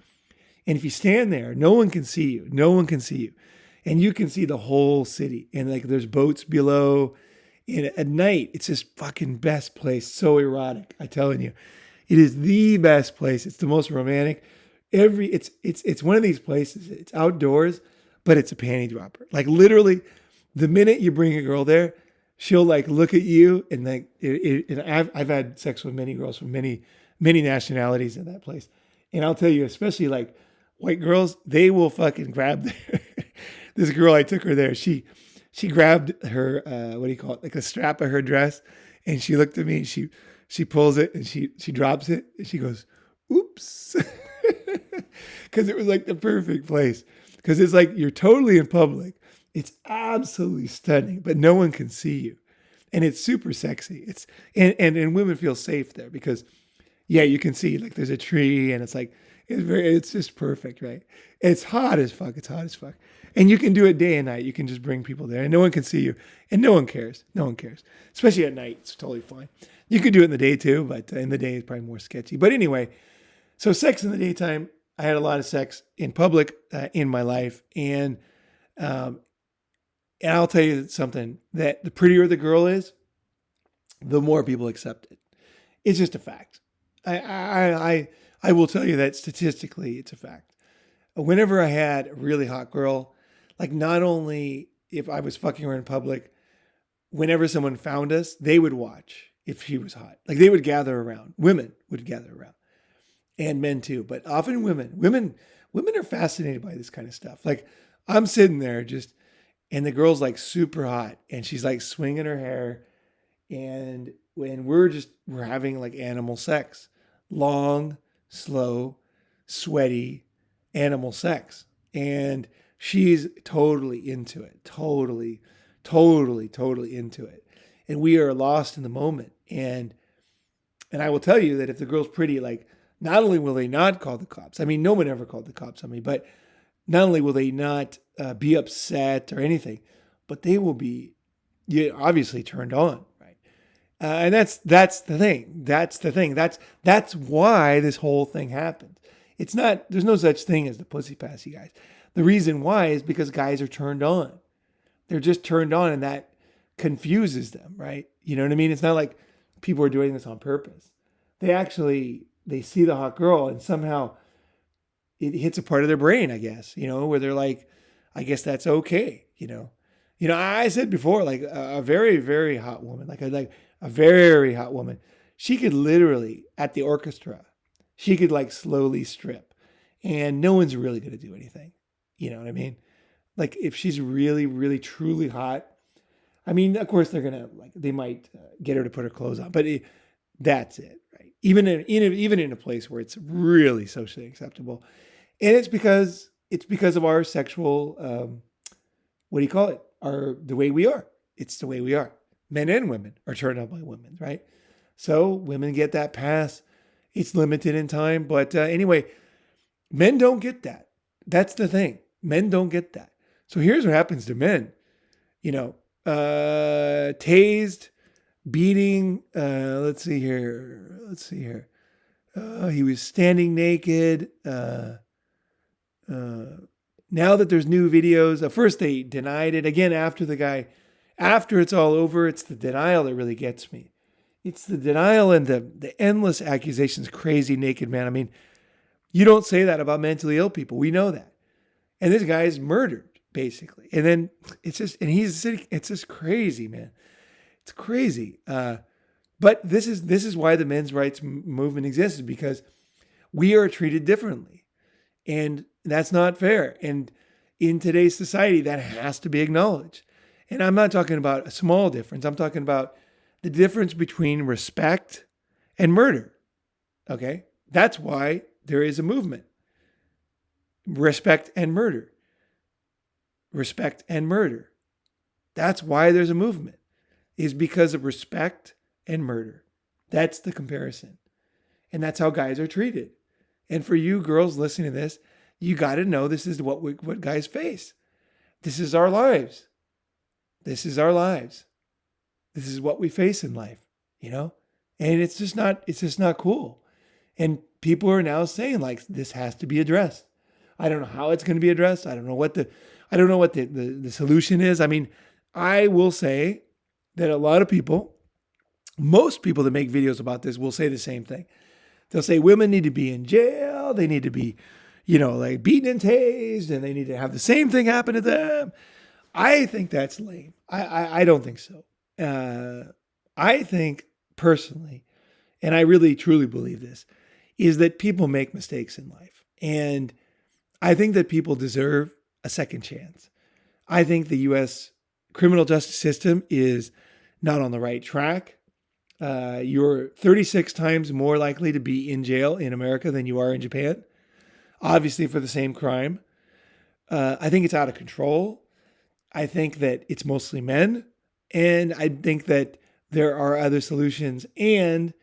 A: And if you stand there, no one can see you. No one can see you. And you can see the whole city. And like there's boats below. And at night, it's just fucking best place. So erotic, I'm telling you. It is the best place. It's the most romantic. It's one of these places. It's outdoors, but it's a panty dropper. Like literally, the minute you bring a girl there, she'll like look at you and like. And I've had sex with many girls from many nationalities in that place, and I'll tell you, especially like white girls, they will fucking grab their. This girl, I took her there. She grabbed her what do you call it, like a strap of her dress, and she looked at me. And she pulls it and she drops it and she goes, "Oops," because it was like the perfect place. Because it's like you're totally in public. It's absolutely stunning, but no one can see you. And it's super sexy. And women feel safe there because, yeah, you can see like there's a tree and it's like, it's just perfect, right? It's hot as fuck. It's hot as fuck. And you can do it day and night. You can just bring people there and no one can see you and no one cares. No one cares. Especially at night. It's totally fine. You could do it in the day too, but in the day it's probably more sketchy. But anyway, so sex in the daytime, I had a lot of sex in public in my life. And I'll tell you something, that the prettier the girl is, the more people accept it. It's just a fact. I will tell you that statistically, it's a fact. Whenever I had a really hot girl, like not only if I was fucking her in public, whenever someone found us, they would watch if she was hot. Like they would gather around. Women would gather around, and men too, but often women. Women are fascinated by this kind of stuff. Like I'm sitting there and the girl's like super hot, and she's like swinging her hair, and when we're having like animal sex, long, slow, sweaty animal sex. And she's totally into it, totally into it. And we are lost in the moment. And I will tell you that if the girl's pretty, like not only will they not call the cops, I mean, no one ever called the cops on me, but not only will they not be upset or anything, but they will be obviously turned on, right? And that's the thing. That's the thing. That's why this whole thing happened. It's not, there's no such thing as the pussy pass, you guys. The reason why is because guys are turned on. They're just turned on, and that confuses them, right? You know what I mean? It's not like people are doing this on purpose. They see the hot girl and somehow it hits a part of their brain, I guess, where they're like, I guess that's okay, I said before, like a very, very hot woman, like a very hot woman, she could literally at the orchestra, she could like slowly strip and no one's really going to do anything. You know what I mean? Like if she's really, really, truly hot, I mean, of course they're going to they might get her to put her clothes on, but that's it, right? Even in a place where it's really socially acceptable. And it's because of our sexual, what do you call it? The way we are. It's the way we are. Men and women are turned on by women, right? So women get that pass. It's limited in time. But anyway, men don't get that. That's the thing. Men don't get that. So here's what happens to men. Tased, beating. Let's see here. He was standing naked. Now that there's new videos, first they denied it. Again, after it's all over, it's the denial that really gets me. It's the denial and the endless accusations. Crazy naked man. I mean, you don't say that about mentally ill people. We know that. And this guy is murdered, basically. And then it's just crazy, man. It's crazy. But this is why the men's rights movement exists, because we are treated differently. And that's not fair. And in today's society, that has to be acknowledged. And I'm not talking about a small difference. I'm talking about the difference between respect and murder. Okay? That's why there is a movement. Respect and murder. Respect and murder. That's why there's a movement, is because of respect and murder. That's the comparison. And that's how guys are treated. And for you girls listening to this, you got to know this is what guys face. This is our lives. This is our lives. This is what we face in life, And it's just not cool. And people are now saying like, this has to be addressed. I don't know how it's going to be addressed. I don't know what the solution is. I mean, I will say that a lot of people, most people that make videos about this will say the same thing. They'll say women need to be in jail. They need to be, like beaten and tased, and they need to have the same thing happen to them. I think that's lame. I don't think so. I think personally, and I really truly believe this, is that people make mistakes in life. And I think that people deserve a second chance. I think the U.S. criminal justice system is not on the right track. You're 36 times more likely to be in jail in America than you are in Japan, obviously for the same crime. I think it's out of control. I think that it's mostly men. And I think that there are other solutions. And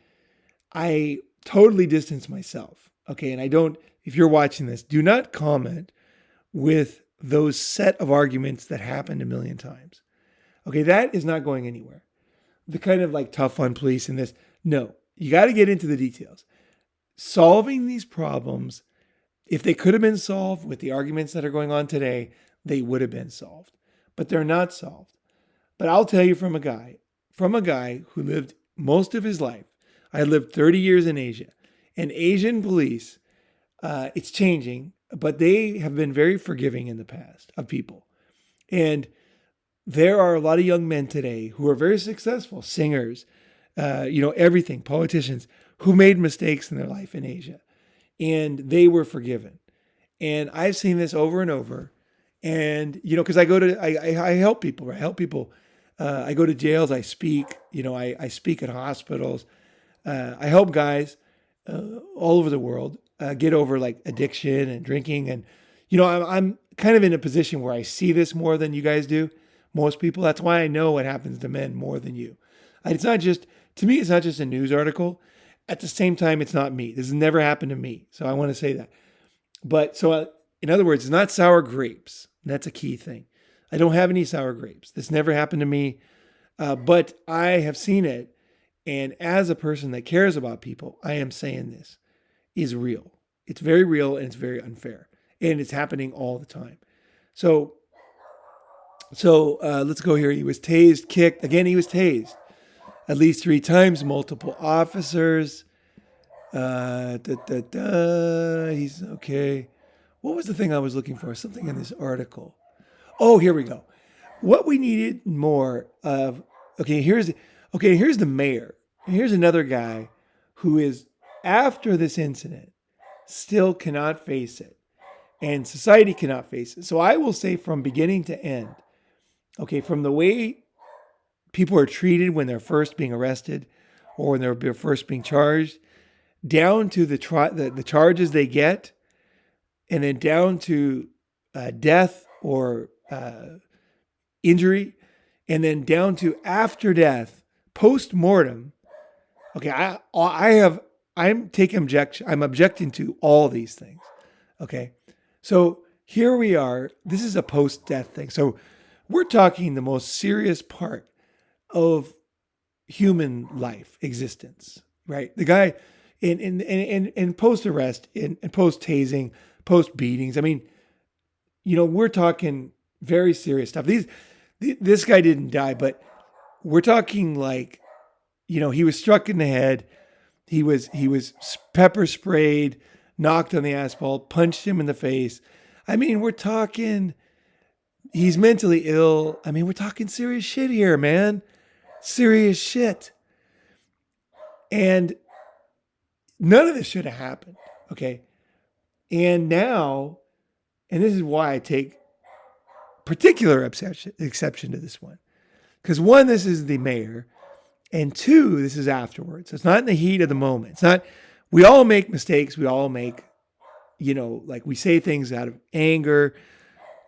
A: I totally distance myself. Okay. And if you're watching this, do not comment with those set of arguments that happened a million times. Okay, that is not going anywhere. The kind of like tough on police and this. No, you got to get into the details. Solving these problems, if they could have been solved with the arguments that are going on today, they would have been solved. But they're not solved. But I'll tell you from a guy who lived most of his life. I lived 30 years in Asia. And Asian police, it's changing, but they have been very forgiving in the past of people. And there are a lot of young men today who are very successful, singers, everything, politicians, who made mistakes in their life in Asia. And they were forgiven. And I've seen this over and over. And, because I help people, right? I help people. I go to jails, I speak, I speak at hospitals. I help guys all over the world get over like addiction and drinking. And, I'm kind of in a position where I see this more than you guys do. Most people. That's why I know what happens to men more than you. It's not just a news article. At the same time, it's not me. This has never happened to me. So I want to say that. But in other words, it's not sour grapes. That's a key thing. I don't have any sour grapes. This never happened to me. But I have seen it. And as a person that cares about people, I am saying this is real. It's very real and it's very unfair. And it's happening all the time. So let's go here. He was tased, kicked. Again, he was tased at least 3 times, multiple officers. He's okay. What was the thing I was looking for? Something in this article. Oh, here we go. What we needed more of. Here's the mayor. Here's another guy who is, after this incident, still cannot face it. And society cannot face it. So I will say from beginning to end, from the way people are treated when they're first being arrested or when they're first being charged, down to the charges they get, and then down to death or injury, and then down to after death, post-mortem. I'm objecting to all these things. Okay. So here we are. This is a post-death thing. So we're talking the most serious part of human life existence, right? The guy in post-arrest, in post-tasing, post-beatings. I mean, we're talking very serious stuff. This guy didn't die, but we're talking like, he was struck in the head. He was pepper sprayed, knocked on the asphalt, punched him in the face. I mean, we're talking, he's mentally ill. I mean, we're talking serious shit here, man. Serious shit. And none of this should have happened. Okay. And now, and this is why I take particular exception to this one. Because 1, this is the mayor. And 2, this is afterwards. It's not in the heat of the moment. It's not, we all make mistakes. We all make, like we say things out of anger.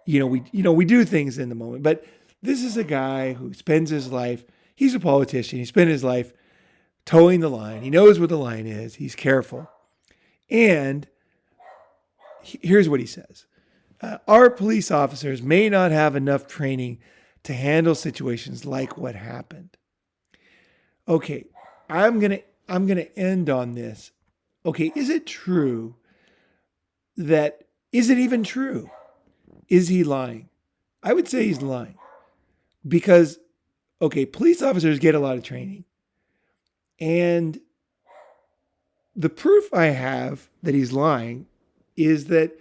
A: We do things in the moment. But this is a guy who spends his life, he's a politician. He spent his life towing the line. He knows what the line is. He's careful. And here's what he says. Our police officers may not have enough training to handle situations like what happened. Okay, I'm gonna end on this. Okay, is it true that, is it even true? Is he lying? I would say he's lying. Because, police officers get a lot of training. And the proof I have that he's lying is that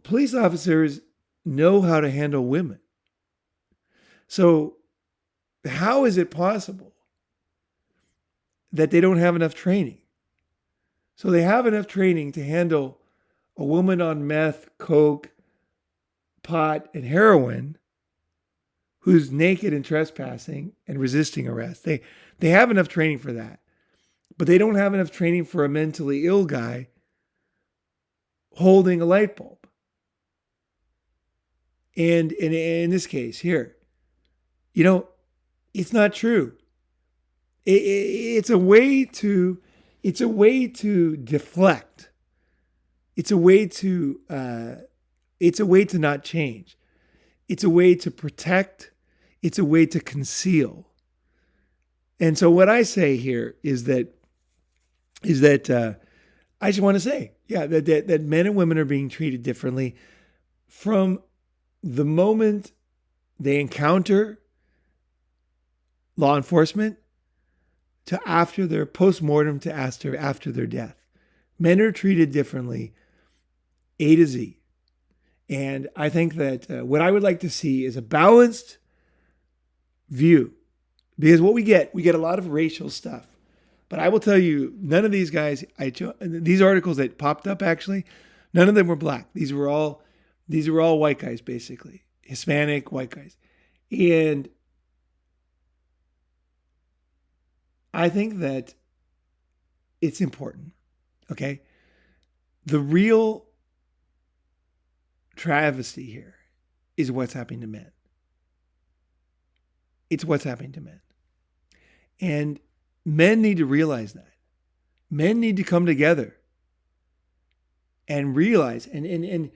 A: police officers know how to handle women. So how is it possible that they don't have enough training? So they have enough training to handle a woman on meth, coke, pot, and heroin who's naked and trespassing and resisting arrest. They have enough training for that. But they don't have enough training for a mentally ill guy holding a light bulb. And in this case here, it's not true. It's a way to deflect. It's a way to It's a way to not change. It's a way to protect. It's a way to conceal. And so what I say here is that I just want to say, that men and women are being treated differently from the moment they encounter law enforcement to after their postmortem to after their death. Men are treated differently, A to Z. And I think that what I would like to see is a balanced view. Because what we get a lot of racial stuff. But I will tell you, none of these guys, these articles that popped up actually, none of them were black. These were all white guys, basically. Hispanic white guys. And I think that it's important, okay? The real travesty here is what's happening to men. It's what's happening to men. And men need to realize that. Men need to come together and realize and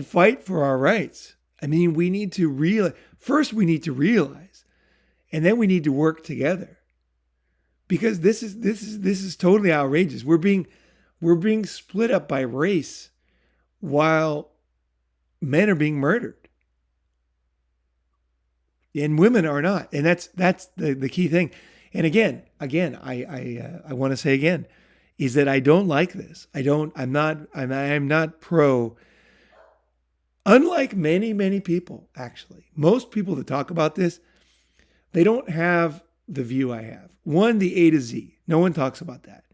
A: fight for our rights. I mean, we need to realize, first we need to realize, and then we need to work together. Because this is totally outrageous. We're being split up by race while men are being murdered. And women are not. And that's the key thing. And again, I want to say again, is that I don't like this. I'm not pro. Unlike many people, actually, most people that talk about this, they don't have the view I have. One, the A to Z. No one talks about that.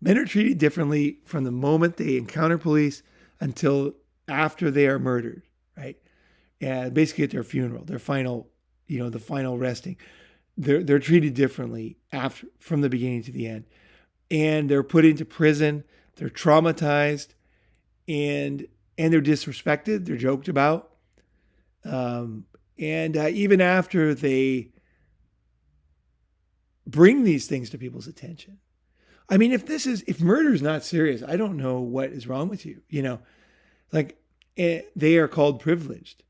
A: Men are treated differently from the moment they encounter police until after they are murdered, right? And basically at their funeral, their final, the final resting. They're treated differently from the beginning to the end. And they're put into prison. They're traumatized and they're disrespected. They're joked about. And even after they bring these things to people's attention. I mean, if murder is not serious, I don't know what is wrong with you. They are called privileged.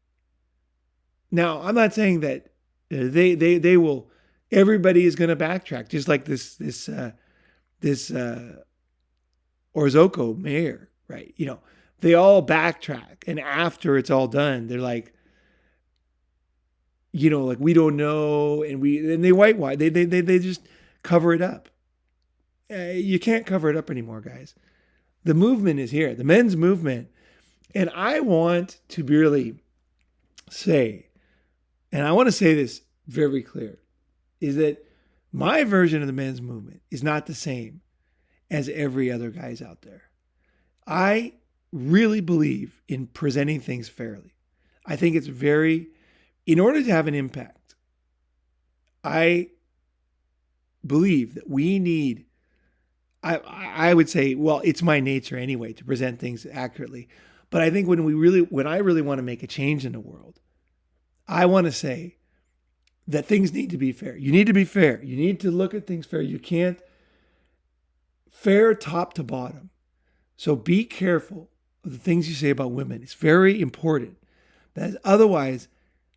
A: Now, I'm not saying that they will. Everybody is going to backtrack, just like this Orozco mayor, right? They all backtrack, and after it's all done, they're like, we don't know, and they whitewash. They just cover it up. You can't cover it up anymore, guys. The movement is here, the men's movement, and I want to really say, and I want to say this very clear, is that my version of the men's movement is not the same as every other guy's out there. I really believe in presenting things fairly. I think it's in order to have an impact, I believe that we need, I would say, well, it's my nature anyway to present things accurately. But I think when I really want to make a change in the world, I want to say that things need to be fair. You need to be fair. You need to look at things fair. You can't fair top to bottom. So be careful of the things you say about women. It's very important. That otherwise,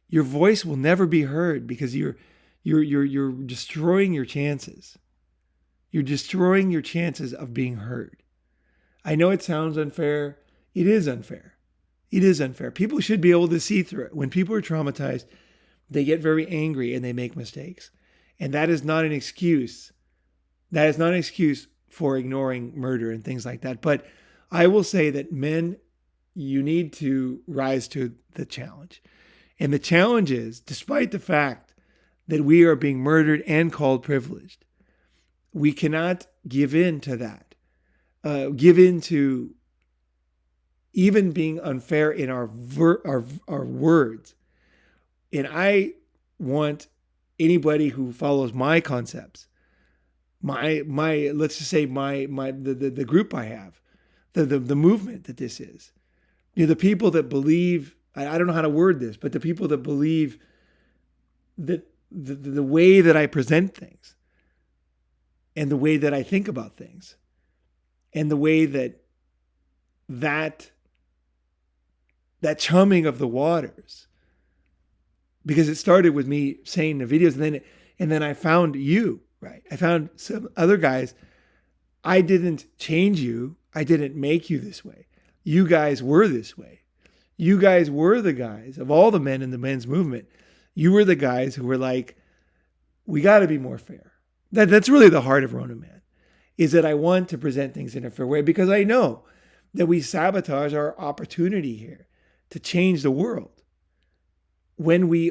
A: your voice will never be heard because you're destroying your chances. You're destroying your chances of being heard. I know it sounds unfair. It is unfair. It is unfair. People should be able to see through it. When people are traumatized, they get very angry and they make mistakes. And that is not an excuse. That is not an excuse for ignoring murder and things like that. But I will say that men, you need to rise to the challenge. And the challenge is, despite the fact that we are being murdered and called privileged, we cannot give in to that. Give in to even being unfair in our words. And I want anybody who follows my concepts, my let's just say the group I have, the movement that this is, the people that believe, I don't know how to word this, but the people that believe that the way that I present things and the way that I think about things and the way that that chumming of the waters. Because it started with me saying the videos, and then I found you, right? I found some other guys. I didn't change you. I didn't make you this way. You guys were this way. You guys were the guys of all the men in the men's movement. You were the guys who were like, we got to be more fair. That's really the heart of Ronin Man, is that I want to present things in a fair way because I know that we sabotage our opportunity here to change the world when we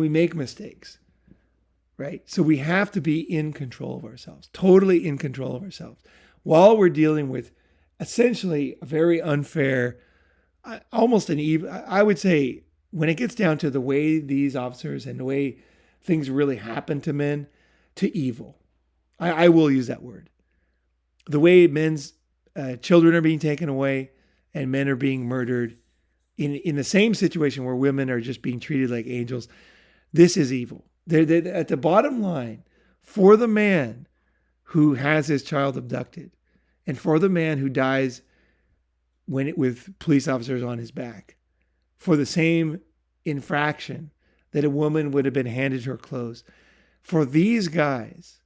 A: make mistakes, right? So we have to be in control of ourselves, totally in control of ourselves, while we're dealing with essentially a very unfair, almost an evil. I would say when it gets down to the way these officers and the way things really happen to men, to evil. I will use that word. The way men's children are being taken away and men are being murdered in the same situation where women are just being treated like angels. This is evil. They're at the bottom line, for the man who has his child abducted and for the man who dies with police officers on his back for the same infraction that a woman would have been handed her clothes. For these guys,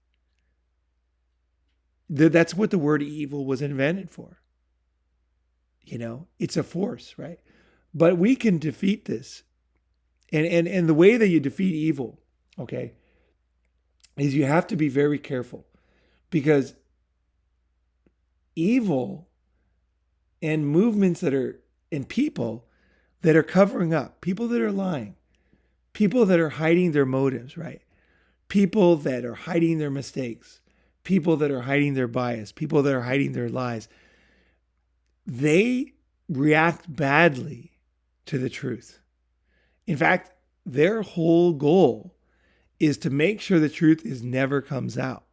A: that's what the word evil was invented for. It's a force, right? But we can defeat this. And the way that you defeat evil, okay, is you have to be very careful, because evil and movements and people that are covering up, people that are lying, people that are hiding their motives, right? People that are hiding their mistakes, people that are hiding their bias, people that are hiding their lies, they react badly to the truth. In fact, their whole goal is to make sure the truth never comes out.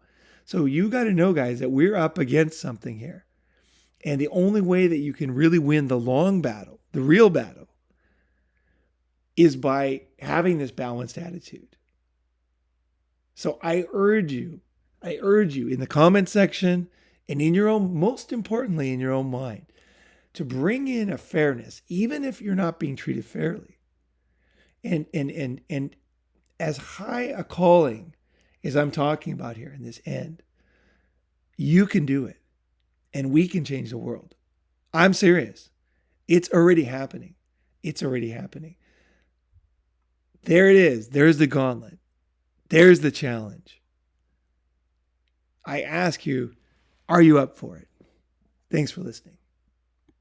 A: So you got to know, guys, that we're up against something here. And the only way that you can really win the long battle, the real battle, is by having this balanced attitude. So I urge you in the comment section and in your own, most importantly, in your own mind, to bring in a fairness, even if you're not being treated fairly. And as high a calling as I'm talking about here in this end, you can do it and we can change the world. I'm serious. It's already happening. It's already happening. There it is. There's the gauntlet. There's the challenge. I ask you, are you up for it? Thanks for listening.